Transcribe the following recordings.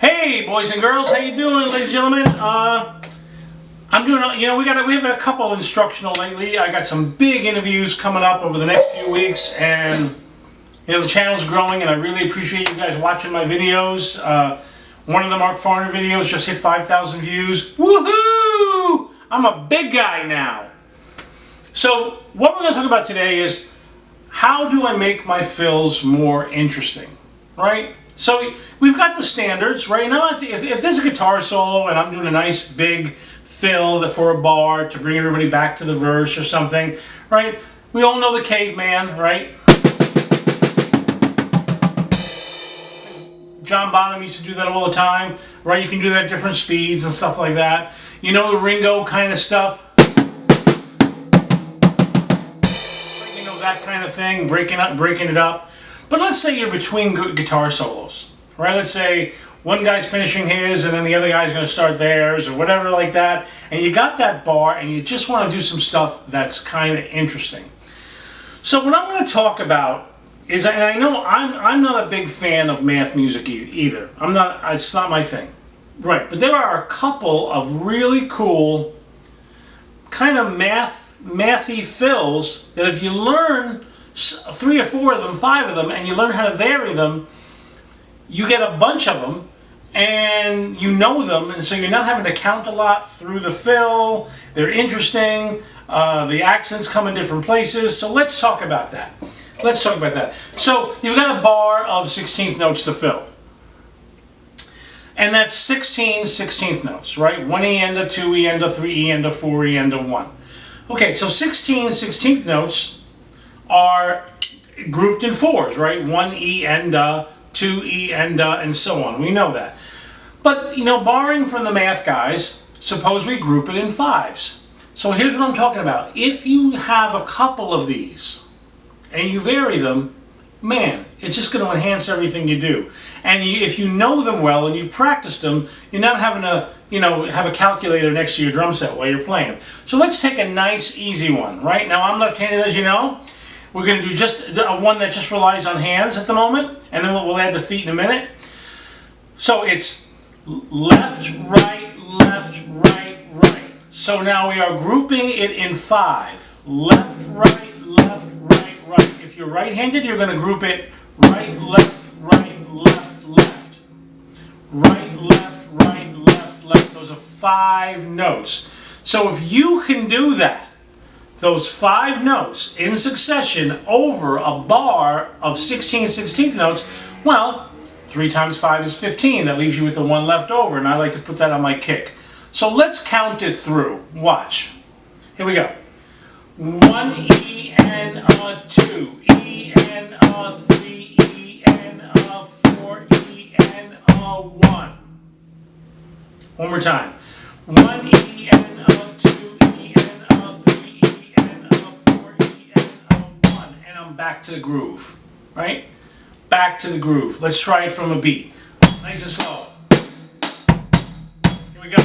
Hey, boys and girls, how you doing, ladies and gentlemen? I'm doing. We have a couple instructional lately. I got some big interviews coming up over the next few weeks, and the channel's growing, and I really appreciate you guys watching my videos. One of the Mark Farner videos just hit 5,000 views. Woohoo! I'm a big guy now. So what we're going to talk about today is how do I make my fills more interesting, right? So we've got the standards, right? Now, if there's a guitar solo and I'm doing a nice big fill for a bar to bring everybody back to the verse or something, right? We all know the caveman, right? John Bonham used to do that all the time, right? You can do that at different speeds and stuff like that. You know the Ringo kind of stuff. That kind of thing, breaking it up. But let's say you're between guitar solos, right? Let's say one guy's finishing his and then the other guy's going to start theirs or whatever like that. And you got that bar and you just want to do some stuff that's kind of interesting. So what I'm going to talk about is, and I know I'm not a big fan of math music either. It's not my thing. Right, but there are a couple of really cool kind of mathy fills that if you learn 3 or 4 of them, 5 of them, and you learn how to vary them, you get a bunch of them and you know them, and so you're not having to count a lot through the fill. They're interesting. The accents come in different places. So let's talk about that. So you've got a bar of 16th notes to fill. And that's 16 16th notes, right? 1 E enda, 2 E enda, 3 E enda, 4 E enda, 1. Okay, so 16 16th notes are grouped in 4s, right? 1 E enda, 2 E enda, and so on. We know that. But, borrowing from the math guys, suppose we group it in 5s. So here's what I'm talking about. If you have a couple of these and you vary them, man, it's just going to enhance everything you do. And if you know them well and you've practiced them, you're not having to, have a calculator next to your drum set while you're playing. So let's take a nice, easy one, right? Now, I'm left-handed, as you know. We're going to do just one that just relies on hands at the moment, and then we'll add the feet in a minute. So it's left, right, right. So now we are grouping it in 5. Left, right, right. If you're right-handed, you're going to group it right, left. Right, left. Those are 5 notes. So if you can do that, those 5 notes in succession over a bar of 16 16th notes, well, 3 times 5 is 15. That leaves you with the 1 left over, and I like to put that on my kick. So let's count it through. Watch. Here we go. 1 E N 2 E N 3 E N 4 E N 1. One more time. 1 E N 2 E N 3 E N 4 E N 1. And I'm back to the groove. Right? Back to the groove. Let's try it from a beat. Nice and slow. Here we go.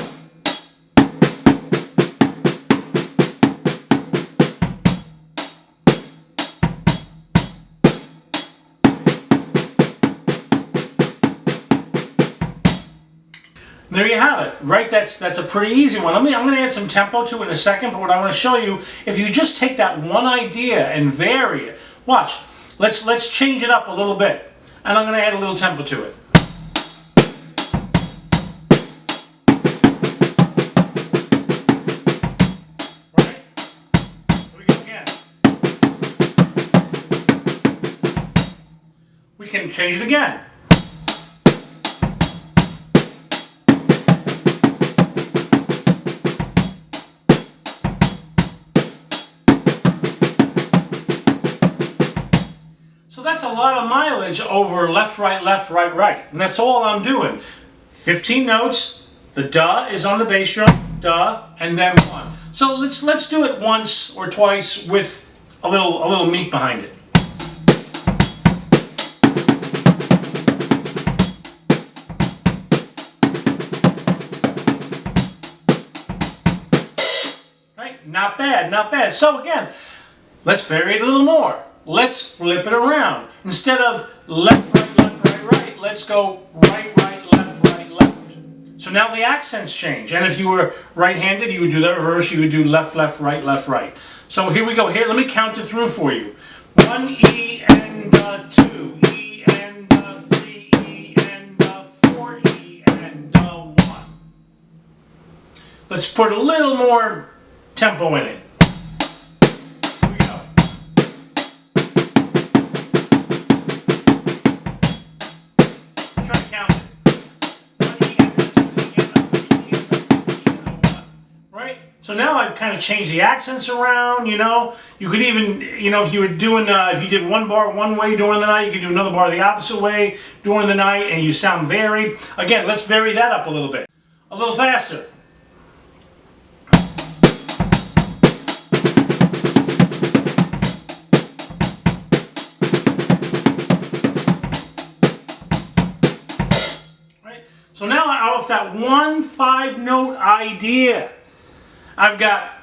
There you have it, right? That's a pretty easy one. I'm going to add some tempo to it in a second, but what I want to show you, if you just take that one idea and vary it, watch. Let's change it up a little bit, and I'm going to add a little tempo to it. Right? Here we go again. We can change it again. That's a lot of mileage over left, right. And that's all I'm doing. 15 notes, the duh is on the bass drum, duh, and then 1. So let's do it once or twice with a little meat behind it. Right? Not bad. So again, let's vary it a little more. Let's flip it around. Instead of left, right, let's go right, left, now the accents change. And if you were right-handed, you would do the reverse. You would do left, left, right, left, right. So here we go. Here, let me count it through for you. 1 E and 2 E and 3 E and 4 E and 1. Let's put a little more tempo in it. Here we go. Try to count it. 1 E and 2 E and 3 E and 4 E and 1. Right? So now I've kind of changed the accents around, you know. You could even, you know, if you were doing, if you did one bar one way during the night, you could do another bar the opposite way during the night, and you sound varied. Again, let's vary that up a little bit. A little faster. Right? So now out of that one 5-note idea, I've got,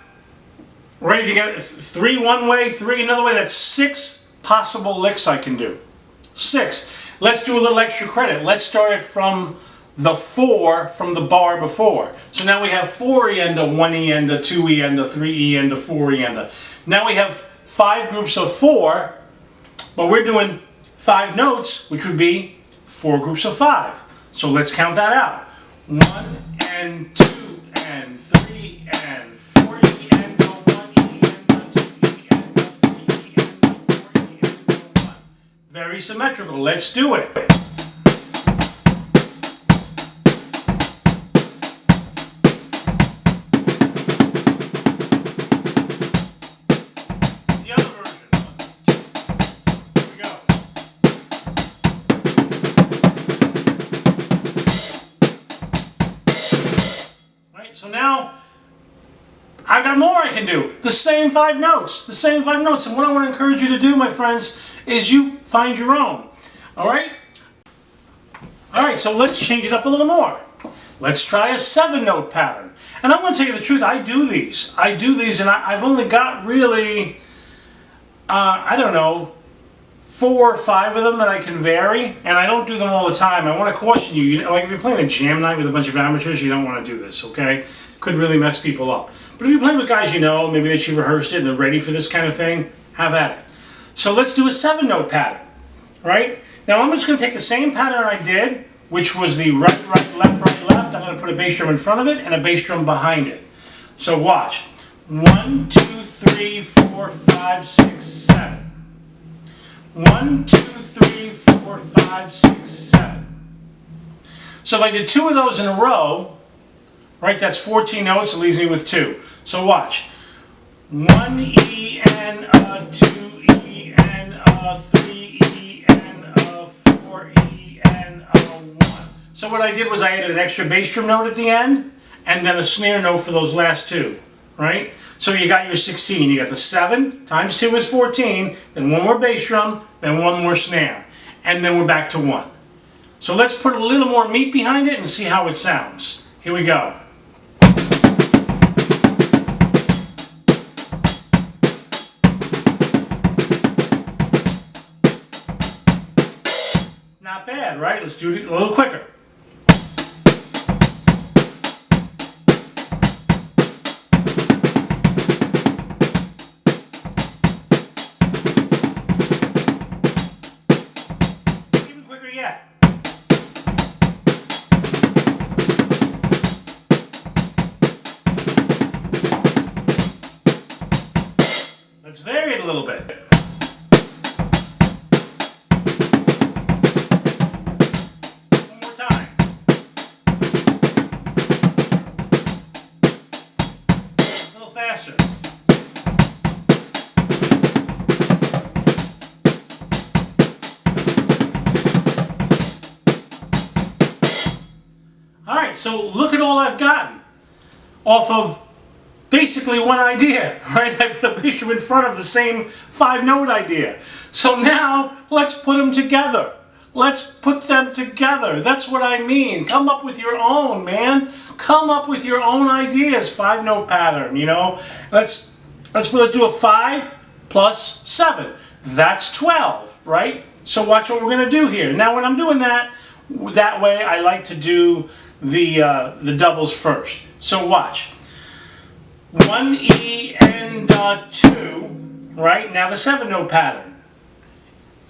right, if you got 3 one way, 3 another way, that's 6 possible licks I can do. 6. Let's do a little extra credit. Let's start it from the 4 from the bar before. So now we have 4 E and 1 E and 2 E and 3 E and 4 E and. Now we have 5 groups of 4, but we're doing 5 notes, which would be 4 groups of 5. So let's count that out. 1 and 2 and 3 and 4 E and 1 E and 2 E and 3 E and 4 E and 1. Very symmetrical. Let's do it. The other version. 1, 2. Here we go. So now, I've got more I can do. The same 5 notes. The same 5 notes. And what I want to encourage you to do, my friends, is you find your own. Alright? Alright, so let's change it up a little more. Let's try a 7-note pattern. And I'm going to tell you the truth, I do these. I do these, and I've only got really, I don't know, 4 or 5 of them that I can vary, and I don't do them all the time. I want to caution you, like if you're playing a jam night with a bunch of amateurs, you don't want to do this, okay? Could really mess people up. But if you're playing with guys you know, maybe that you've rehearsed it and they're ready for this kind of thing, have at it. So let's do a 7-note pattern, right? Now I'm just going to take the same pattern I did, which was the right, right, left, right, left. I'm going to put a bass drum in front of it and a bass drum behind it. So watch. 1, 2, 3, 4, 5, 6, 7. 1, 2, 3, 4, 5, 6, 7. So if I did 2 of those in a row, right, that's 14 notes, it leaves me with 2. So watch. 1 E and 2 E and 3 E and 4 E and 1. So what I did was I added an extra bass drum note at the end, and then a snare note for those last 2, right? So you got your 16. You got the 7 times 2 is 14, then 1 more bass drum, then 1 more snare. And then we're back to 1. So let's put a little more meat behind it and see how it sounds. Here we go. Not bad, right? Let's do it a little quicker. Yeah. Let's vary it a little bit. One more time. A little faster. Alright, so look at all I've gotten off of basically one idea, right? I put a bass drum in front of the same 5-note idea. So now, let's put them together. Let's put them together. That's what I mean. Come up with your own, man. Come up with your own ideas. 5-note pattern, you know? Let's do a 5 plus 7. That's 12, right? So watch what we're going to do here. Now when I'm doing that way, I like to do the doubles first. So watch. 1E and 2, right? Now the 7-note pattern.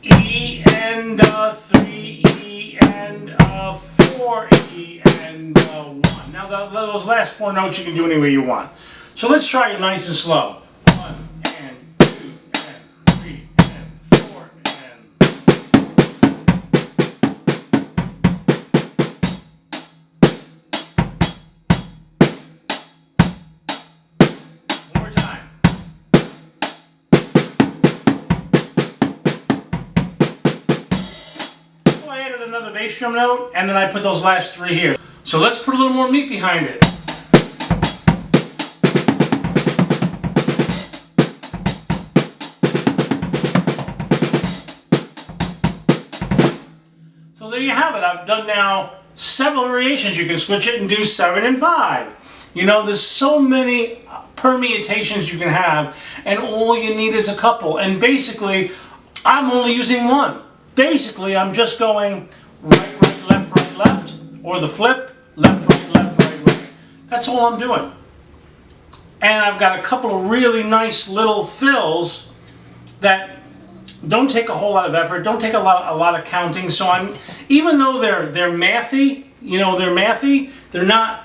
E and 3, E and 4, E and 1. Now those last 4 notes you can do any way you want. So let's try it nice and slow. 1 and 2 and 3 and 4 and... One more time. So I added another bass drum note, and then I put those last 3 here. So let's put a little more meat behind it. So there you have it. I've done now several variations. You can switch it and do 7 and 5. You know, there's so many permutations you can have, and all you need is a couple. And basically, I'm only using one. Basically, I'm just going right, left, or the flip, left, right. That's all I'm doing. And I've got a couple of really nice little fills that don't take a whole lot of effort, don't take a lot of counting. So I'm, even though they're mathy, you know, they're mathy, they're not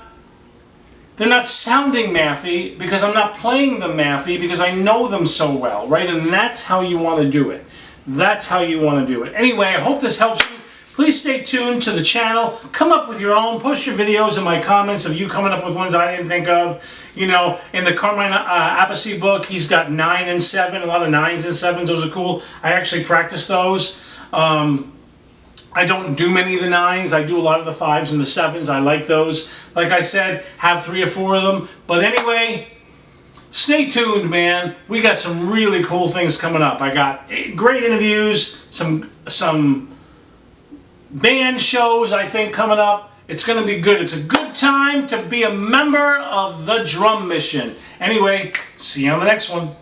sounding mathy because I'm not playing them mathy because I know them so well, right? And that's how you want to do it. That's how you want to do it. Anyway, I hope this helps you. Please stay tuned to the channel. Come up with your own. Post your videos in my comments of you coming up with ones I didn't think of. You know, in the Carmine Appice book, he's got 9 and 7, a lot of 9s and 7s. Those are cool. I actually practice those. I don't do many of the 9s. I do a lot of the 5s and the 7s. I like those. Like I said, have 3 or 4 of them. But anyway, stay tuned, man. We got some really cool things coming up. I got great interviews, some band shows, I think, coming up. It's going to be good. It's a good time to be a member of the Drum Mission. Anyway, see you on the next one.